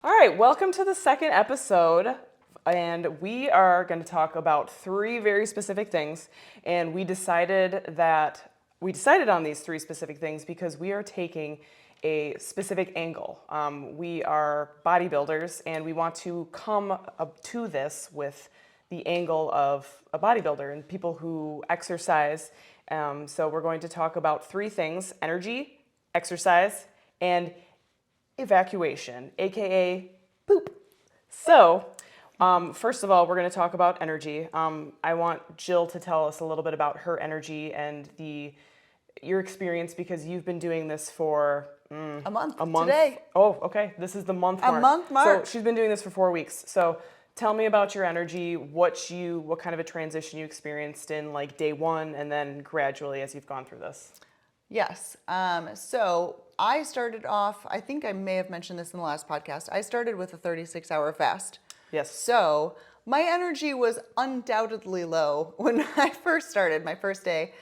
All right, welcome to the second episode, and we are going to talk about three very specific things, and we decided on these three specific things because we are taking a specific angle. We are bodybuilders, and we want to come up to this with the angle of a bodybuilder and people who exercise. So we're going to talk about three things: energy, exercise, and evacuation, aka poop. So, first of all, we're going to talk about energy. I want Jill to tell us a little bit about her energy and your experience because you've been doing this for a month. Today. Oh, okay. This is the month mark. A month mark. So she's been doing this for 4 weeks. So tell me about your energy, what kind of a transition you experienced in like day one, and then gradually as you've gone through this. Yes. So I started off, I think I may have mentioned this in the last podcast. I started with a 36-hour fast. Yes. So my energy was undoubtedly low when I first started, my first day,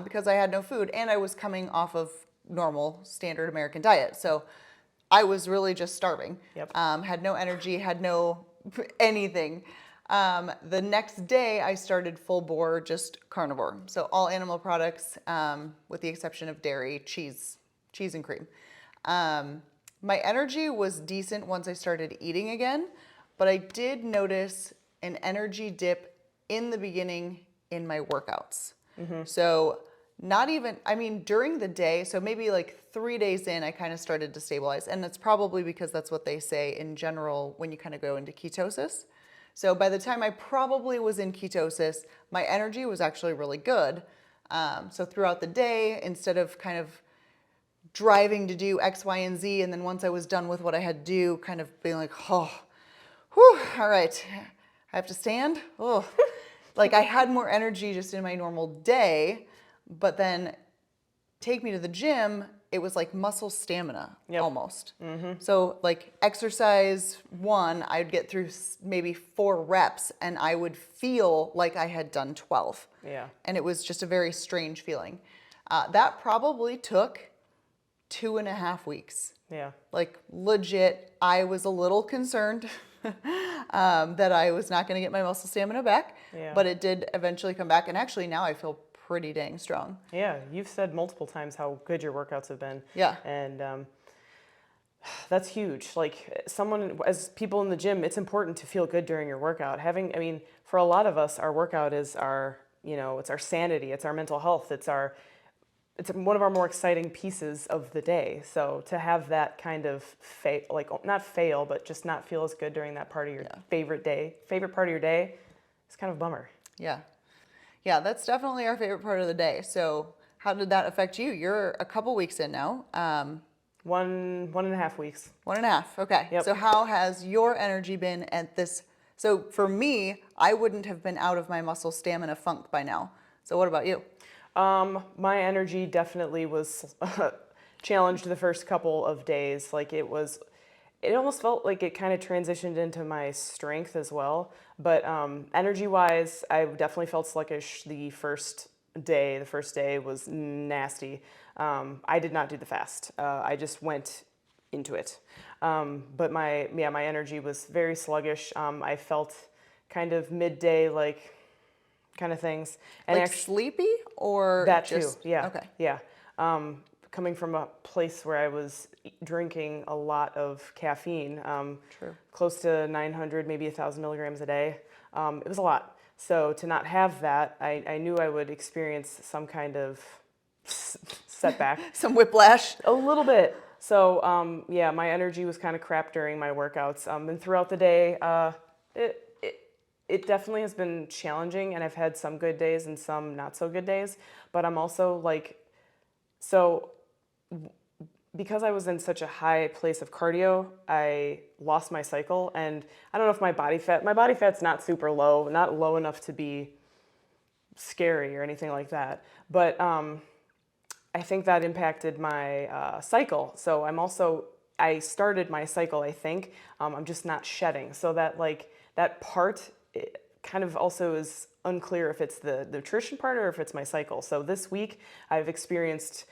because I had no food and I was coming off of normal standard American diet. So I was really just starving. Yep. Had no energy, had no anything. The next day I started full bore, just carnivore. So all animal products, with the exception of dairy, cheese and cream. My energy was decent once I started eating again, but I did notice an energy dip in the beginning in my workouts. Mm-hmm. So during the day, so maybe like 3 days in, I kind of started to stabilize. And that's probably because that's what they say in general when you kind of go into ketosis. So by the time I probably was in ketosis, my energy was actually really good. So throughout the day, instead of kind of driving to do X, Y, and Z, and then once I was done with what I had to do, kind of being like, oh, whew, all right, I have to stand. Oh, like I had more energy just in my normal day, but then take me to the gym, it was like muscle stamina. Yep. Almost. Mm-hmm. So like exercise one, I'd get through maybe 4 reps and I would feel like I had done 12. Yeah. And it was just a very strange feeling. That probably took 2.5 weeks. Yeah. Like legit, I was a little concerned that I was not going to get my muscle stamina back, but it did eventually come back. And actually now I feel pretty dang strong. Yeah, you've said multiple times how good your workouts have been. Yeah. And that's huge. Like as people in the gym, it's important to feel good during your workout. For a lot of us, our workout is it's our sanity, it's our mental health, it's one of our more exciting pieces of the day. So to have that kind of not fail, but just not feel as good during that part of your favorite part of your day, it's kind of a bummer. Yeah. Yeah, that's definitely our favorite part of the day. So how did that affect you? You're a couple weeks in now. 1.5 weeks. 1.5, okay. Yep. So how has your energy been at this? So for me, I wouldn't have been out of my muscle stamina funk by now. So what about you? My energy definitely was challenged the first couple of days. It almost felt like it kind of transitioned into my strength as well. But energy-wise, I definitely felt sluggish the first day. The first day was nasty. I did not do the fast. I just went into it. But my energy was very sluggish. I felt kind of midday kind of things. And sleepy or that just, too? Yeah. Okay. Yeah. Coming from a place where I was drinking a lot of caffeine, close to 900, maybe 1,000 milligrams a day, it was a lot. So to not have that, I knew I would experience some kind of setback. Some whiplash. A little bit. So my energy was kind of crap during my workouts. And throughout the day, it definitely has been challenging, and I've had some good days and some not so good days. But I'm also because I was in such a high place of cardio, I lost my cycle, and I don't know if my body fat's not super low, not low enough to be scary or anything like that. But I think that impacted my cycle. So I started my cycle, I think. I'm just not shedding. So that part, it kind of also is unclear if it's the nutrition part or if it's my cycle. So this week I've experienced,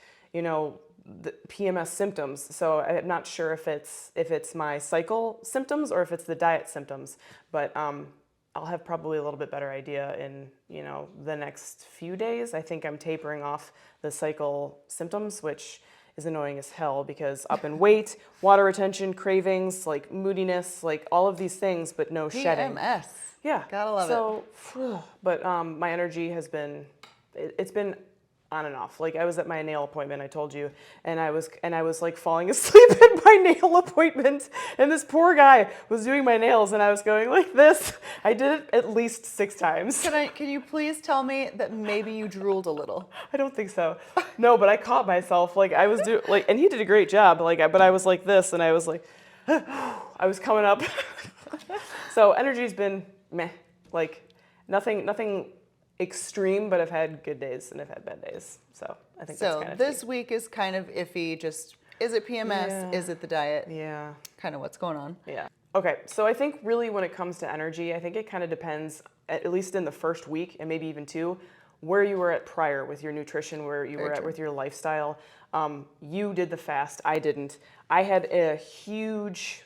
the PMS symptoms. So I'm not sure if it's my cycle symptoms or if it's the diet symptoms, but I'll have probably a little bit better idea in, the next few days. I think I'm tapering off the cycle symptoms, which is annoying as hell because up in weight, water retention, cravings, like moodiness, like all of these things, but no shedding. PMS. Yeah. Gotta love it. But my energy has been, it's been on and off. Like I was at my nail appointment, I told you, and I was like falling asleep at my nail appointment, and this poor guy was doing my nails, and I was going like this. I did it at least 6 times. Can you please tell me that maybe you drooled a little? I don't think so. No, but I caught myself. Like I was and he did a great job. But I was like this, and I was like, I was coming up. So energy's been meh. Like nothing extreme, but I've had good days and I've had bad days. So I think that's kind of this week is kind of iffy. Just, is it PMS? Yeah. Is it the diet? Yeah. Kind of what's going on. Yeah. Okay. So I think really when it comes to energy, I think it kind of depends, at least in the first week and maybe even 2, where you were at prior with your nutrition, where you were at with your lifestyle. You did the fast. I didn't. I had a huge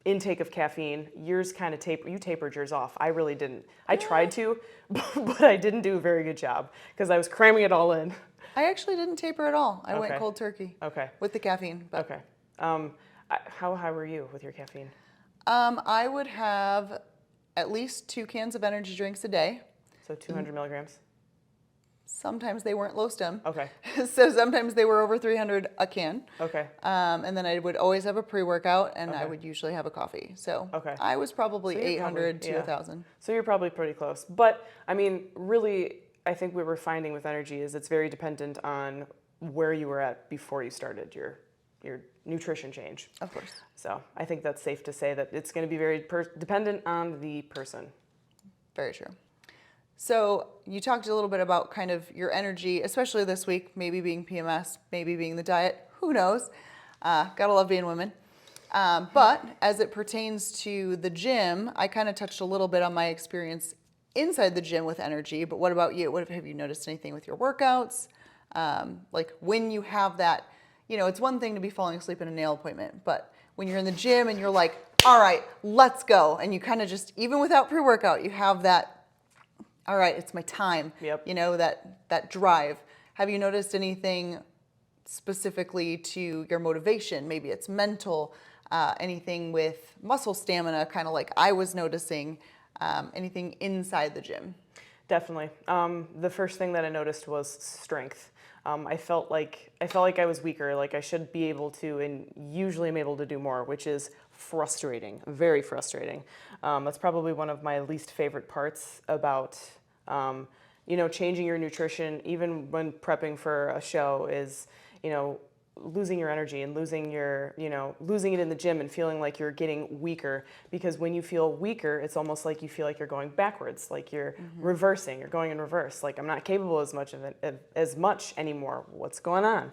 intake of caffeine. Yours kind of you tapered yours off. I really didn't. I tried to, but I didn't do a very good job because I was cramming it all in. I actually didn't taper at all. I went Okay. cold turkey. Okay. With the caffeine. But, Okay. How high were you with your caffeine? I would have at least 2 cans of energy drinks a day. So 200 milligrams? Sometimes they weren't low stem. Okay. So sometimes they were over 300 a can. Okay. And then I would always have a pre-workout, and I Okay. would usually have a coffee. So Okay. I was probably So you're 800 probably- to yeah. 1,000. So you're probably pretty close. But I mean, really, I think what we're finding with energy is it's very dependent on where you were at before you started your nutrition change. Of course. So I think that's safe to say that it's going to be very dependent on the person. Very true. So you talked a little bit about kind of your energy, especially this week, maybe being PMS, maybe being the diet, who knows? Gotta love being women. But as it pertains to the gym, I kind of touched a little bit on my experience inside the gym with energy, but what about you? Have you noticed anything with your workouts? Like when you have that, it's one thing to be falling asleep in a nail appointment, but when you're in the gym and you're like, all right, let's go. And you kind of just, even without pre-workout, you have that, all right, it's my time. Yep. That drive. Have you noticed anything specifically to your motivation? Maybe it's mental, anything with muscle stamina, kind of like I was noticing, anything inside the gym? Definitely. The first thing that I noticed was strength. I felt like I was weaker, like I should be able to, and usually I'm able to do more, which is frustrating, very frustrating. That's probably one of my least favorite parts about, changing your nutrition, even when prepping for a show, is, losing your energy and losing it in the gym and feeling like you're getting weaker, because when you feel weaker, it's almost like you feel like you're going backwards, like you're reversing, you're going in reverse, like I'm not capable as much anymore. What's going on?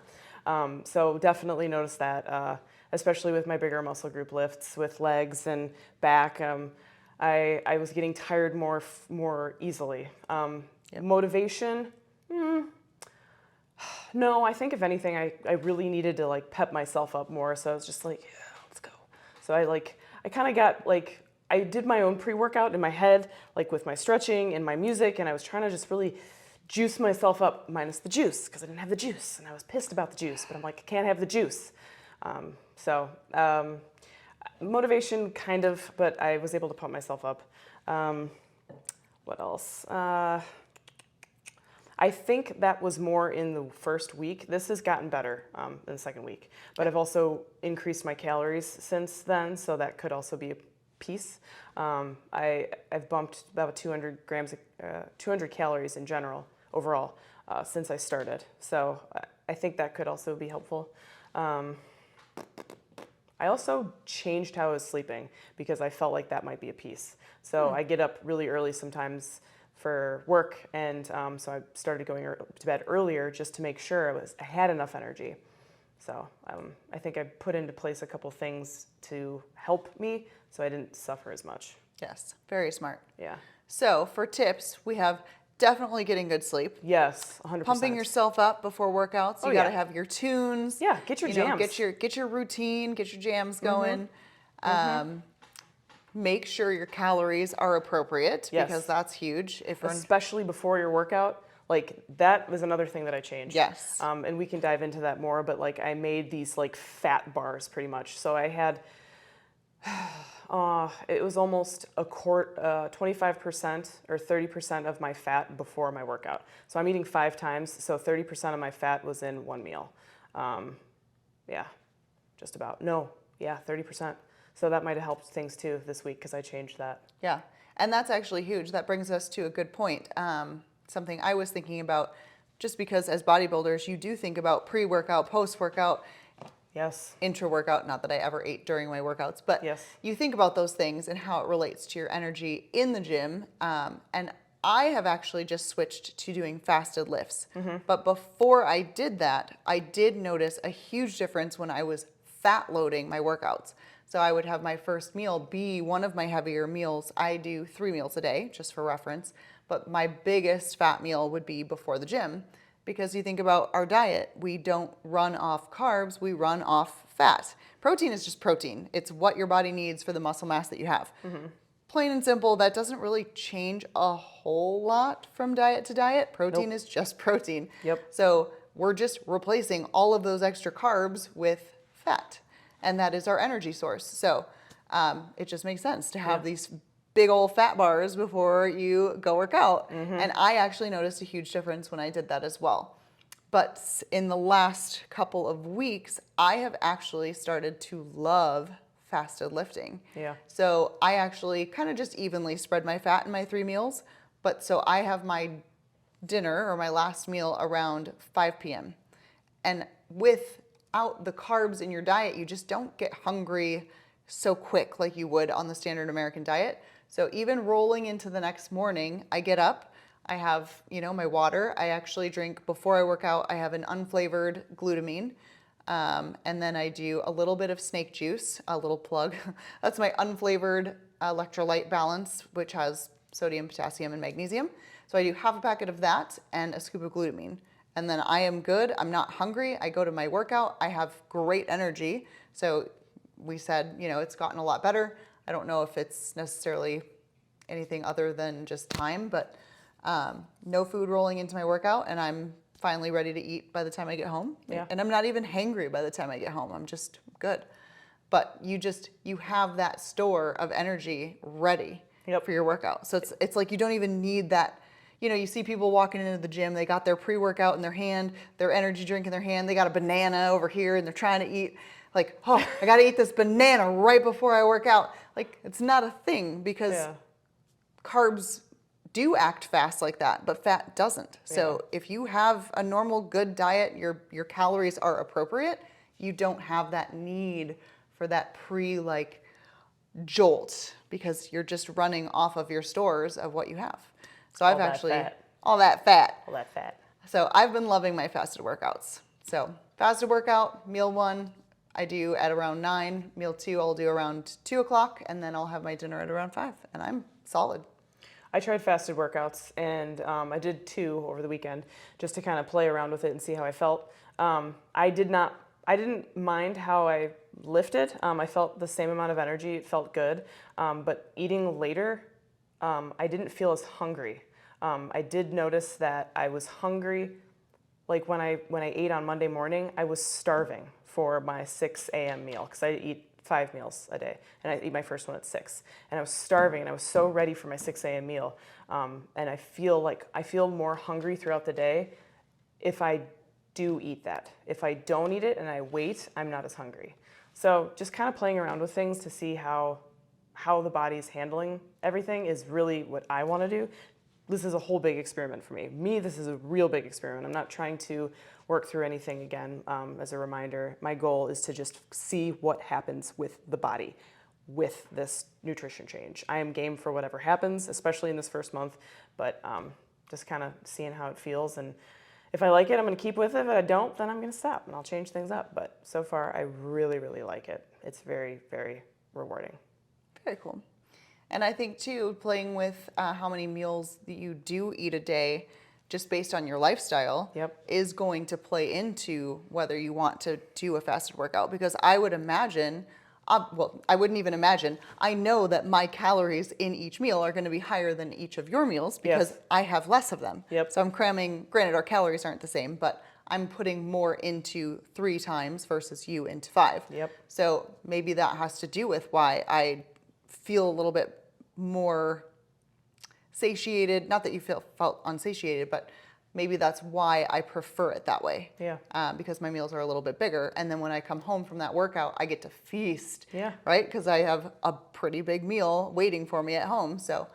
So definitely notice that, especially with my bigger muscle group lifts with legs and back. I was getting tired more easily. Motivation. No, I think if anything, I really needed to like pep myself up more. So I was just like, yeah, let's go. So I kind of got like, I did my own pre-workout in my head, like with my stretching and my music. And I was trying to just really juice myself up minus the juice because I didn't have the juice. And I was pissed about the juice, but I'm like, I can't have the juice. Motivation kind of, but I was able to pump myself up. What else? I think that was more in the first week. This has gotten better in the second week, but I've also increased my calories since then, so that could also be a piece. I've bumped about 200 calories in general overall since I started, so I think that could also be helpful. I also changed how I was sleeping because I felt like that might be a piece. So I get up really early sometimes for work, and so I started going to bed earlier just to make sure I had enough energy. So I think I put into place a couple things to help me so I didn't suffer as much. Yes, very smart. Yeah. So for tips, we have definitely getting good sleep. Yes, 100%. Pumping yourself up before workouts. You got to have your tunes. Yeah, get your jams. Get your routine, get your jams going. Make sure your calories are appropriate because that's huge. Especially before your workout. Like, that was another thing that I changed. Yes. And we can dive into that more, but like I made these like fat bars pretty much. So I had, it was almost 25% or 30% of my fat before my workout. So I'm eating 5 times, so 30% of my fat was in one meal. Yeah, just about. No, yeah, 30%. So that might have helped things too this week because I changed that. Yeah, and that's actually huge. That brings us to a good point. Something I was thinking about, just because as bodybuilders, you do think about pre-workout, post-workout, yes, intra-workout. Not that I ever ate during my workouts, but you think about those things and how it relates to your energy in the gym. And I have actually just switched to doing fasted lifts. But before I did that, I did notice a huge difference when I was fat loading my workouts. So I would have my first meal be one of my heavier meals. I do 3 meals a day, just for reference. But my biggest fat meal would be before the gym, because you think about our diet, we don't run off carbs, we run off fat. Protein is just protein. It's what your body needs for the muscle mass that you have. Plain and simple, that doesn't really change a whole lot from diet to diet. Protein is just protein. So we're just replacing all of those extra carbs with fat, and that is our energy source. So it just makes sense to have these big old fat bars before you go work out. And I actually noticed a huge difference when I did that as well. But in the last couple of weeks, I have actually started to love fasted lifting. So I actually kind of just evenly spread my fat in my 3 meals. But so I have my dinner or my last meal around 5 p.m. And without the carbs in your diet, you just don't get hungry so quick like you would on the standard American diet. So even rolling into the next morning, I get up, I have, my water. I actually drink, before I work out, I have an unflavored glutamine. And then I do a little bit of snake juice, a little plug. That's my unflavored electrolyte balance, which has sodium, potassium, and magnesium. So I do half a packet of that and a scoop of glutamine. And then I am good. I'm not hungry. I go to my workout. I have great energy. So we said, it's gotten a lot better. I don't know if it's necessarily anything other than just time, but no food rolling into my workout, and I'm finally ready to eat by the time I get home. And I'm not even hangry by the time I get home. I'm just good. But you have that store of energy ready for your workout. So it's like you don't even need that. You see people walking into the gym, they got their pre-workout in their hand, their energy drink in their hand, they got a banana over here, and they're trying to eat. Like, oh, I got to eat this banana right before I work out. Like, it's not a thing because carbs do act fast like that, but fat doesn't. So if you have a normal, good diet, your calories are appropriate, you don't have that need for that jolt because you're just running off of your stores of what you have. So I've actually, all that fat. So I've been loving my fasted workouts. So fasted workout, meal 1, I do at around 9. Meal 2, I'll do around 2 o'clock, and then I'll have my dinner at around 5, and I'm solid. I tried fasted workouts, and I did 2 over the weekend just to kind of play around with it and see how I felt. I didn't mind how I lifted. I felt the same amount of energy. It felt good. But eating later, I didn't feel as hungry. I did notice that I was hungry. Like when I ate on Monday morning, I was starving for my 6 a.m. meal because I eat 5 meals a day, and I eat my first one at 6. And I was starving, and I was so ready for my 6 a.m. meal. And I feel more hungry throughout the day if I do eat that. If I don't eat it and I wait, I'm not as hungry. So just kind of playing around with things to see how the body's handling everything is really what I want to do. This is a whole big experiment for me. This is a real big experiment. I'm not trying to work through anything again. As a reminder, my goal is to just see what happens with the body with this nutrition change. I am game for whatever happens, especially in this first month, but just kind of seeing how it feels. And if I like it, I'm going to keep with it. If I don't, then I'm going to stop and I'll change things up. But so far, I really, really like it. It's very, very rewarding. Very cool. And I think too, playing with how many meals that you do eat a day, just based on your lifestyle, is going to play into whether you want to do a fasted workout. Because I would imagine, well, I wouldn't even imagine, I know that my calories in each meal are going to be higher than each of your meals because I have less of them. So I'm cramming, granted our calories aren't the same, but I'm putting more into 3 times versus you into 5. So maybe that has to do with why I feel a little bit more satiated. Not that you felt unsatiated, but maybe that's why I prefer it that way. Because my meals are a little bit bigger. And then when I come home from that workout, I get to feast, right? Because I have a pretty big meal waiting for me at home. So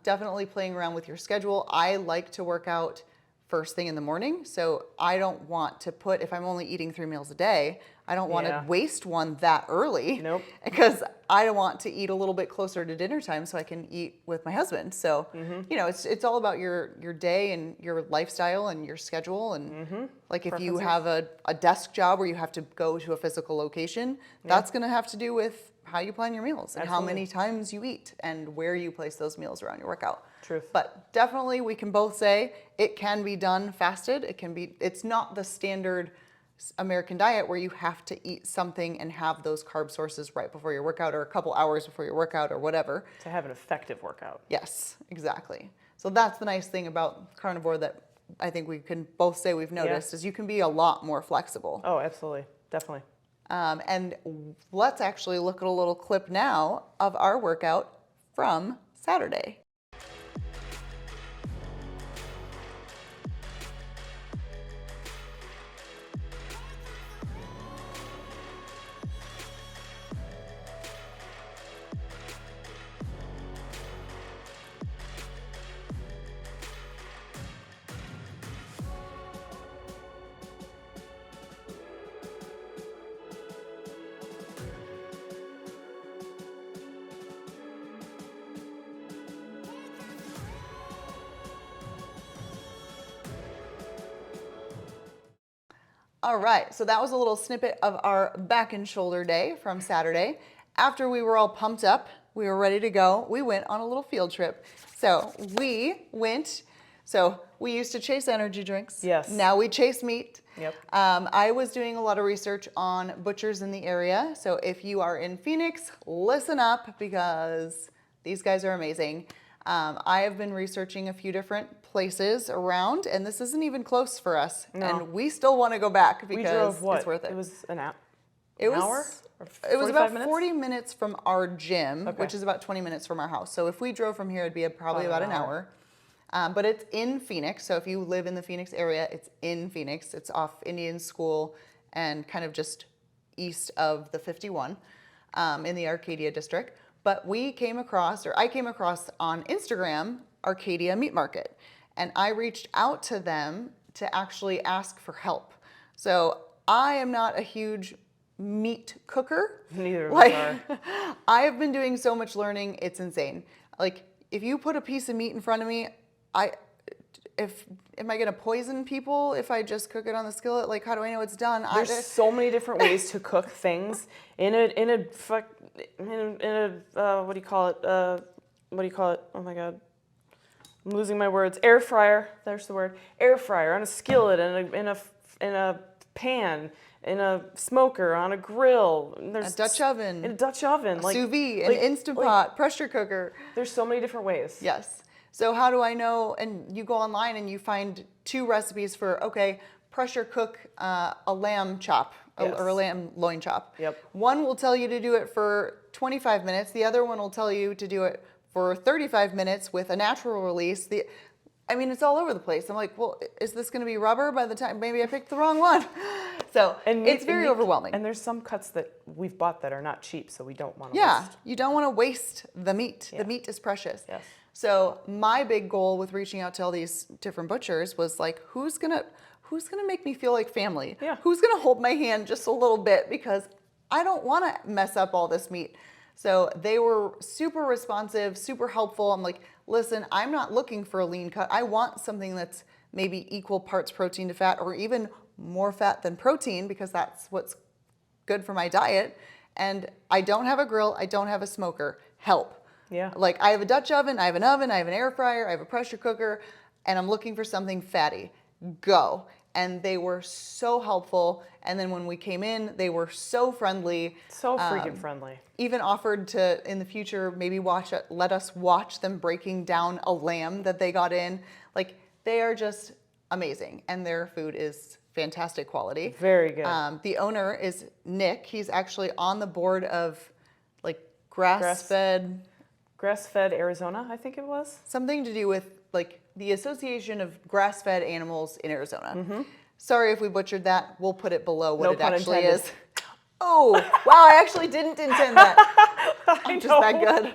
definitely playing around with your schedule. I like to work out first thing in the morning. So I don't want to put, if I'm only eating 3 meals a day, I don't want to waste one that early. Because I want to eat a little bit closer to dinner time so I can eat with my husband. So, you know, it's all about your day and your lifestyle and your schedule. And like if you have a desk job where you have to go to a physical location, that's going to have to do with how you plan your meals and how many times you eat and where you place those meals around your workout. But definitely we can both say it can be done fasted. It's not the standard American diet where you have to eat something and have those carb sources right before your workout or a couple hours before your workout or whatever. To have an effective workout. Yes, exactly. So that's the nice thing about carnivore that I think we can both say we've noticed is you can be a lot more flexible. Oh, absolutely. Definitely. And let's actually look at a little clip now of our workout from Saturday. All right, so that was a little snippet of our back and shoulder day from Saturday. After we were all pumped up, we were ready to go, we went on a little field trip. So we used to chase energy drinks. Now we chase meat. I was doing a lot of research on butchers in the area. So if you are in Phoenix, listen up because these guys are amazing. I have been researching a few different places around, and this isn't even close for us. And we still want to go back because it's worth it. It was an hour? It was about 40 minutes from our gym, which is about 20 minutes from our house. So if we drove from here, it'd be probably about an hour. But it's in Phoenix. So if you live in the Phoenix area, it's in Phoenix. It's off Indian School and kind of just east of the 51 in the Arcadia district. But I came across on Instagram, Arcadia Meat Market. And I reached out to them to actually ask for help. So I am not a huge meat cooker. Neither of us are. I have been doing so much learning, it's insane. Like if you put a piece of meat in front of me, am I gonna poison people if I just cook it on the skillet? Like how do I know it's done? There's so many different ways to cook things in a what do you call it? Oh my God. I'm losing my words. Air fryer. There's the word. Air fryer on a skillet, in a pan, in a smoker, on a grill. There's a Dutch oven. In a Dutch oven. Sous vide, an Instant Pot, pressure cooker. There's so many different ways. Yes. So how do I know? And you go online and you find 2 recipes for, pressure cook a lamb chop or a lamb loin chop. One will tell you to do it for 25 minutes. The other one will tell you to do it for 35 minutes with a natural release. It's all over the place. I'm like, well, is this going to be rubber by the time? Maybe I picked the wrong one. So it's very overwhelming. And there's some cuts that we've bought that are not cheap, so we don't want to waste. You don't want to waste the meat. The meat is precious. So my big goal with reaching out to all these different butchers was like, who's gonna make me feel like family? Who's gonna hold my hand just a little bit because I don't want to mess up all this meat. So they were super responsive, super helpful. I'm like, listen, I'm not looking for a lean cut. I want something that's maybe equal parts protein to fat or even more fat than protein because that's what's good for my diet. And I don't have a grill. I don't have a smoker. Help. Yeah. Like I have a Dutch oven, I have an oven, I have an air fryer, I have a pressure cooker, and I'm looking for something fatty. Go. And they were so helpful. And then when we came in, they were so friendly. So freaking friendly. Even offered to, in the future, maybe let us watch them breaking down a lamb that they got in. Like, they are just amazing. And their food is fantastic quality. Very good. The owner is Nick. He's actually on the board of, like, grass-fed... Grass-fed Arizona, I think it was. Something to do with, like, the Association of Grass-Fed Animals in Arizona. Sorry if we butchered that. We'll put it below what it actually intended. is. Oh, wow, I actually didn't intend that. I'm just that good.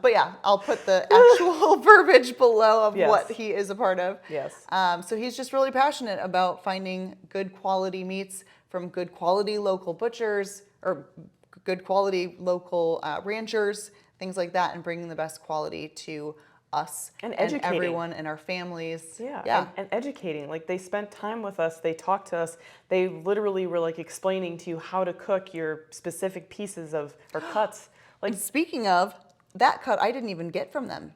But yeah, I'll put the actual verbiage below of what he is a part of. Yes. So he's just really passionate about finding good quality meats from good quality local butchers or good quality local ranchers, things like that, and bringing the best quality to us and everyone and our families. Yeah. And educating. Like, they spent time with us. They talked to us. They literally were like explaining to you how to cook your specific pieces or cuts. Like, And speaking of, that cut I didn't even get from them.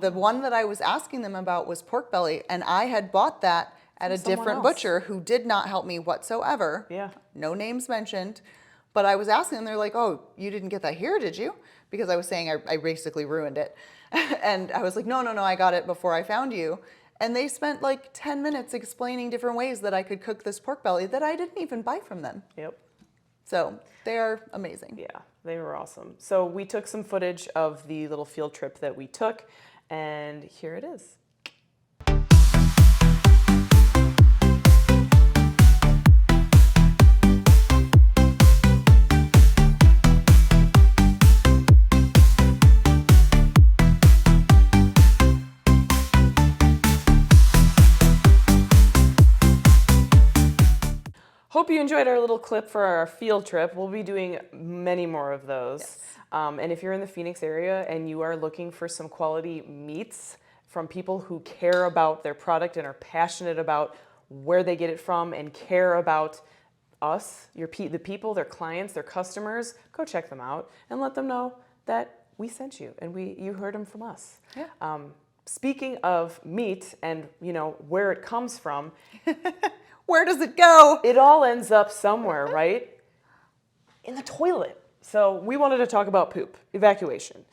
The one that I was asking them about was pork belly, and I had bought that at a different butcher who did not help me whatsoever. Yeah. No names mentioned. But I was asking them, they're like, oh, you didn't get that here, did you? Because I was saying I basically ruined it. And I was like, no, I got it before I found you. And they spent like 10 minutes explaining different ways that I could cook this pork belly that I didn't even buy from them. Yep. So they are amazing. Yeah, they were awesome. So we took some footage of the little field trip that we took, and here it is. Hope you enjoyed our little clip for our field trip. We'll be doing many more of those. Yes. And if you're in the Phoenix area and you are looking for some quality meats from people who care about their product and are passionate about where they get it from and care about us, the people, their clients, their customers, go check them out and let them know that we sent you and you heard them from us. Yeah. Speaking of meat and where it comes from, where does it go? It all ends up somewhere, right? In the toilet. So we wanted to talk about poop, evacuation.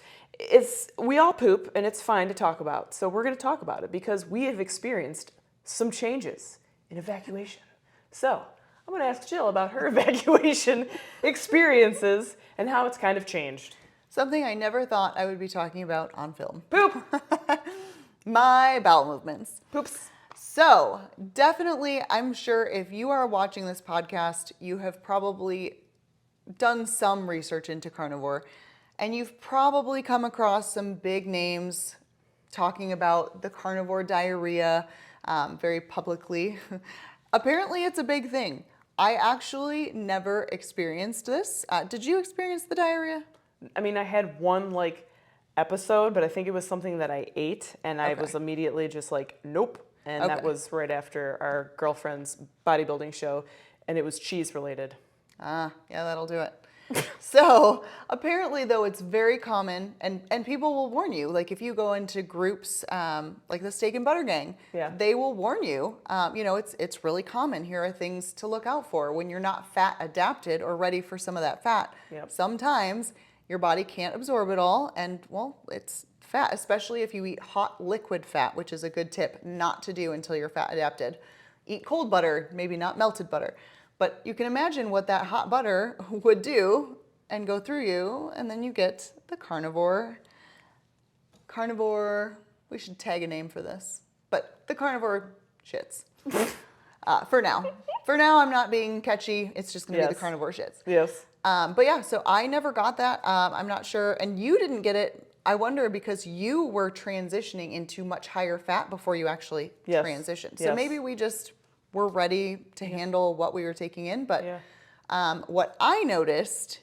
We all poop, and it's fine to talk about. So we're going to talk about it because we have experienced some changes in evacuation. So I'm going to ask Jill about her evacuation experiences and how it's kind of changed. Something I never thought I would be talking about on film. Poop. My bowel movements. Poops. So, definitely, I'm sure if you are watching this podcast, you have probably done some research into carnivore, and you've probably come across some big names talking about the carnivore diarrhea very publicly. Apparently, it's a big thing. I actually never experienced this. Did you experience the diarrhea? I mean, I had one episode, but I think it was something that I ate, and I was immediately just like, nope. And that was right after our girlfriend's bodybuilding show, and it was cheese related. Yeah, that'll do it. So apparently, though, it's very common, and people will warn you. Like if you go into groups like the Steak and Butter Gang, they will warn you. It's really common. Here are things to look out for when you're not fat adapted or ready for some of that fat. Yep. Sometimes your body can't absorb it all, and it's fat, especially if you eat hot liquid fat, which is a good tip not to do until you're fat adapted. Eat cold butter, maybe not melted butter. But you can imagine what that hot butter would do and go through you, and then you get the carnivore. We should tag a name for this, but the carnivore shits. For now. For now, I'm not being catchy. It's just going to be the carnivore shits. Yes. But yeah, so I never got that. I'm not sure. And you didn't get it. I wonder because you were transitioning into much higher fat before you actually transitioned. So maybe we just were ready to handle what we were taking in. But what I noticed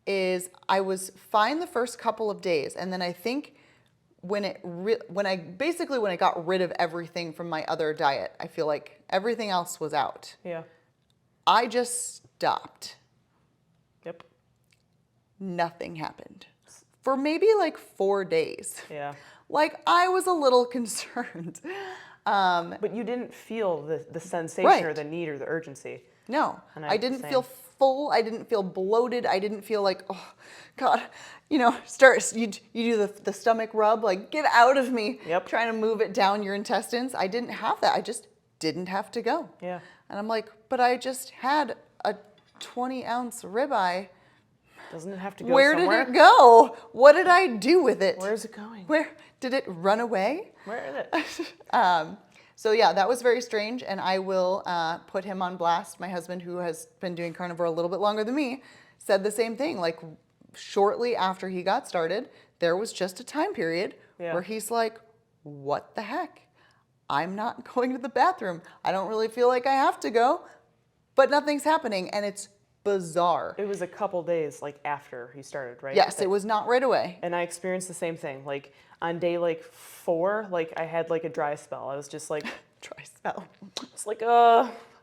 is I was fine the first couple of days. And then I think when I got rid of everything from my other diet, I feel like everything else was out. Yeah. I just stopped. Yep. Nothing happened. for maybe like 4 days. Yeah. Like I was a little concerned. But you didn't feel the sensation Right. or the need or the urgency. No, And I didn't same. feel full. I didn't feel bloated. I didn't feel like, oh God, you do the stomach rub, like get out of me, Yep. trying to move it down your intestines. I didn't have that. I just didn't have to go. Yeah. And I'm like, but I just had a 20-ounce ribeye. Doesn't it have to go Where somewhere? did it go? What did I do with it? Where's it going? Where did it run away? Where is it? So yeah, that was very strange, and I will put him on blast. My husband, who has been doing carnivore a little bit longer than me, said the same thing. Like shortly after he got started, there was just a time period where he's like, what the heck? I'm not going to the bathroom. I don't really feel like I have to go, but nothing's happening, and it's bizarre. It was a couple days like after he started, right? Yes, it was not right away. And I experienced the same thing. Like on day like 4, like I had like a dry spell. I was just like, Dry spell. it's like,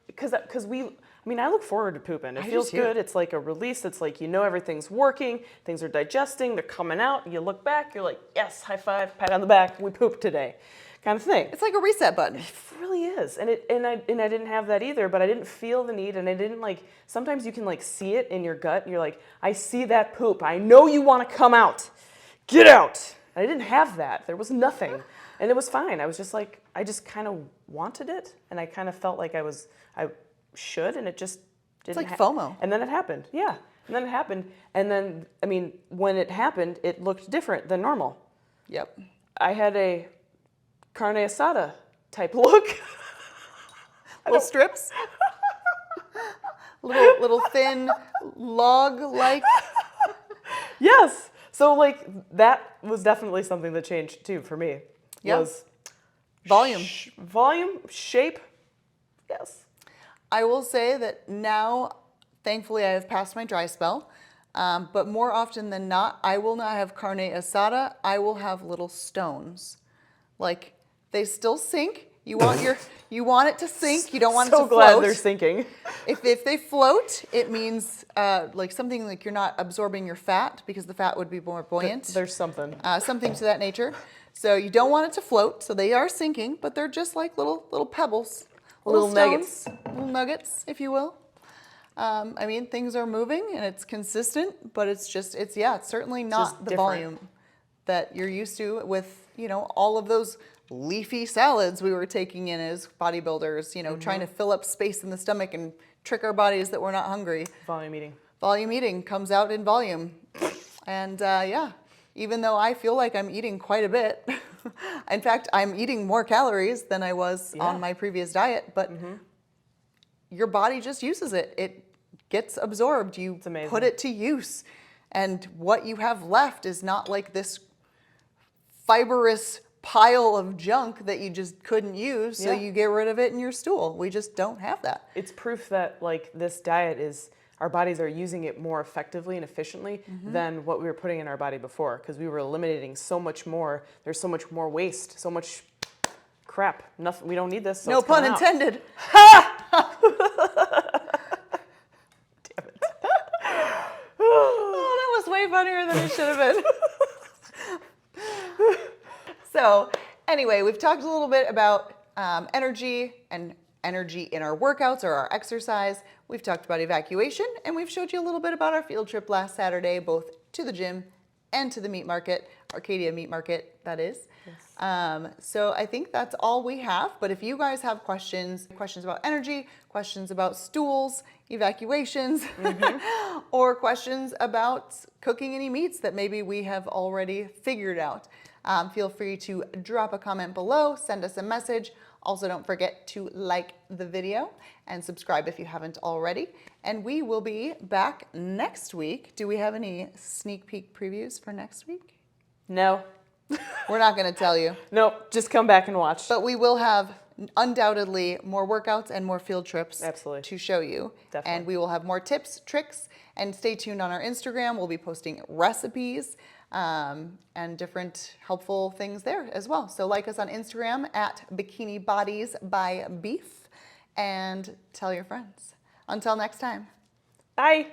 because I mean, I look forward to pooping. It I do feels too. good. It's like a release. It's like, you know, everything's working. Things are digesting. They're coming out. You look back. You're like, yes, high five, pat on the back. We pooped today, kind of thing. It's like a reset button. It really is. And I didn't have that either, but I didn't feel the need, and I didn't like, sometimes you can like see it in your gut. And you're like, I see that poop. I know you want to come out. Get out. I didn't have that. There was nothing. And it was fine. I was just like, I just kind of wanted it, and I kind of felt like I should, and it just didn't. It's like FOMO. And then it happened. Yeah. And then it happened. And then, I mean, when it happened, it looked different than normal. Yep. I had a carne asada type look. Little strips. little thin log-like. Yes. So like that was definitely something that changed too for me. Yeah. Was Volume. volume, shape. Yes. I will say that now, thankfully, I have passed my dry spell. But more often than not, I will not have carne asada. I will have little stones. Like they still sink. You want it to sink. You don't want it to So float. glad they're sinking. If they float, it means like something like you're not absorbing your fat because the fat would be more buoyant. There's something. Something to that nature. So you don't want it to float. So they are sinking, but they're just like little pebbles, Little stones, little nuggets, if you will. I mean, things are moving and it's consistent, but it's certainly not just the different. volume that you're used to with, all of those leafy salads we were taking in as bodybuilders, trying to fill up space in the stomach and trick our bodies that we're not hungry. Volume eating. Volume eating comes out in volume. And even though I feel like I'm eating quite a bit, in fact, I'm eating more calories than I was on my previous diet, but your body just uses it. It gets absorbed. You put it to use. And what you have left is not like this fibrous pile of junk that you just couldn't use, so you get rid of it in your stool. We just don't have that. It's proof that like this diet is, our bodies are using it more effectively and efficiently than what we were putting in our body before, because we were eliminating so much more. There's so much more waste, so much crap. Nothing. We don't need this. So No it's coming pun out. intended. Damn it. Oh, that was way funnier than it should have been. So anyway, we've talked a little bit about energy and energy in our workouts or our exercise. We've talked about evacuation, and we've showed you a little bit about our field trip last Saturday, both to the gym and to the meat market, Arcadia Meat Market, that is. Yes. So I think that's all we have. But if you guys have questions about energy, questions about stools, evacuations, or questions about cooking any meats that maybe we have already figured out, feel free to drop a comment below, send us a message. Also, don't forget to like the video and subscribe if you haven't already. And we will be back next week. Do we have any sneak peek previews for next week? No. We're not going to tell you. Nope. Just come back and watch. But we will have undoubtedly more workouts and more field trips to show you. Definitely. And we will have more tips, tricks, and stay tuned on our Instagram. We'll be posting recipes and different helpful things there as well. So like us on Instagram at Bikini Bodies by Beef, and tell your friends. Until next time. Bye.